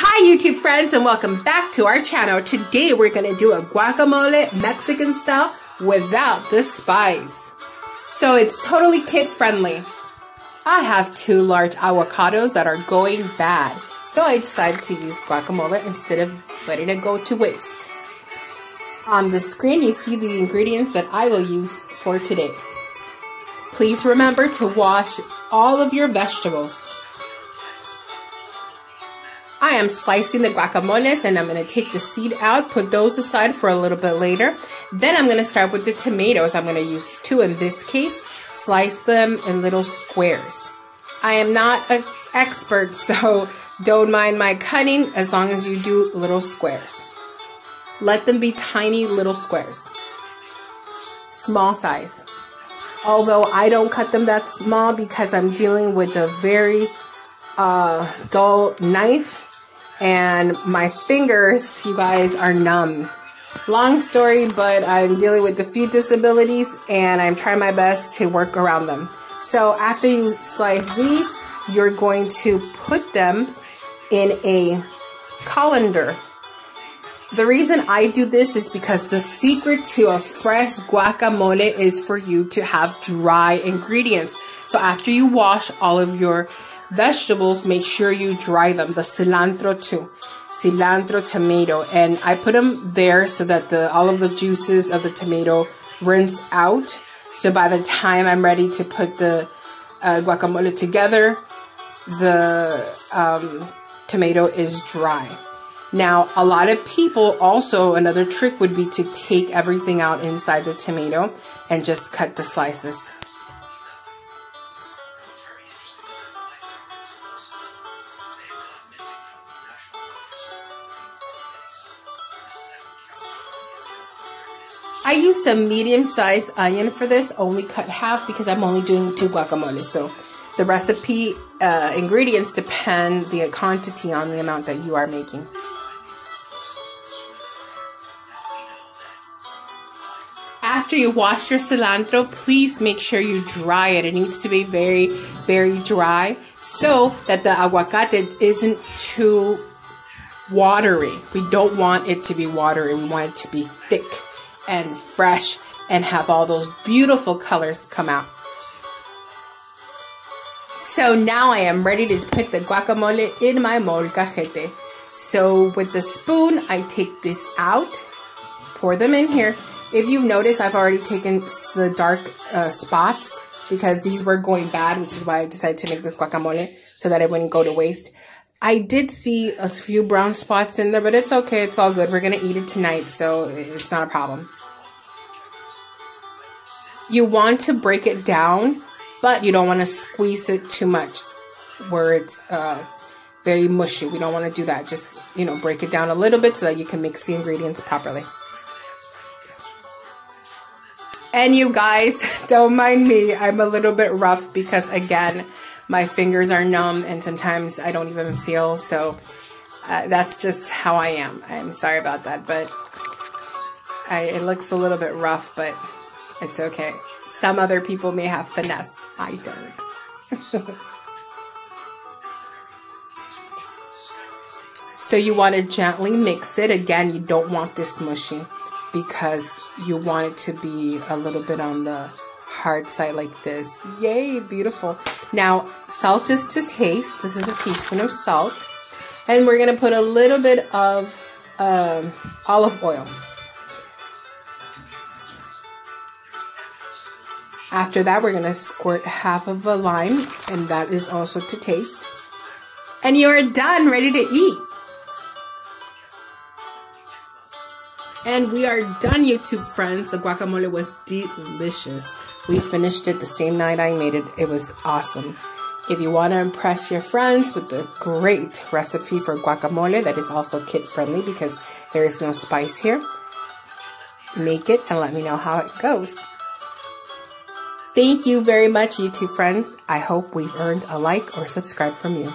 Hi YouTube friends and welcome back to our channel. Today we're going to do a guacamole Mexican style without the spice. So it's totally kid friendly. I have 2 large acuacados that are going bad. So I decided to use guacamole instead of letting it go to waste. On the screen you see the ingredients that I will use for today. Please remember to wash all of your vegetables. I am slicing the guacamoles and I'm going to take the seed out, put those aside for a little bit later. Then I'm going to start with the tomatoes. I'm going to use 2 in this case. Slice them in little squares. I am not an expert, so don't mind my cutting as long as you do little squares. Let them be tiny little squares. Small size. Although I don't cut them that small because I'm dealing with a very dull knife. And my fingers, you guys, are numb. Long story, but I'm dealing with a few disabilities and I'm trying my best to work around them. So after you slice these, you're going to put them in a colander. The reason I do this is because the secret to a fresh guacamole is for you to have dry ingredients. So after you wash all of your vegetables, make sure you dry them. The cilantro too. Cilantro, tomato. And I put them there so that all of the juices of the tomato rinse out. So by the time I'm ready to put the guacamole together, the tomato is dry. Now, a lot of people also, another trick would be to take everything out inside the tomato and just cut the slices. I used a medium-sized onion for this, only cut half because I'm only doing 2 guacamoles. So the recipe ingredients depend the quantity on the amount that you are making. After you wash your cilantro, please make sure you dry it. It needs to be very, very dry so that the aguacate isn't too watery. We don't want it to be watery. We want it to be thick and fresh and have all those beautiful colors come out. So now I am ready to put the guacamole in my molcajete. So with the spoon, I take this out, pour them in here. If you've noticed, I've already taken the dark spots because these were going bad, which is why I decided to make this guacamole so that it wouldn't go to waste. I did see a few brown spots in there, but it's okay. It's all good. We're going to eat it tonight, so it's not a problem. You want to break it down, but you don't want to squeeze it too much where it's very mushy. We don't want to do that. Just, break it down a little bit so that you can mix the ingredients properly. And you guys, don't mind me. I'm a little bit rough because, again, my fingers are numb and sometimes I don't even feel. So that's just how I am. I'm sorry about that, but it looks a little bit rough, but it's okay. Some other people may have finesse. I don't. So you want to gently mix it. Again, you don't want this mushy because you want it to be a little bit on the hard side like this. Yay, beautiful. Now, salt is to taste. This is a teaspoon of salt. And we're going to put a little bit of olive oil. After that, we're going to squirt half of a lime, and that is also to taste. And you're done, ready to eat. And we are done, YouTube friends. The guacamole was delicious. We finished it the same night I made it. It was awesome. If you want to impress your friends with a great recipe for guacamole that is also kid-friendly because there is no spice here, make it and let me know how it goes. Thank you very much, YouTube friends. I hope we've earned a like or subscribe from you.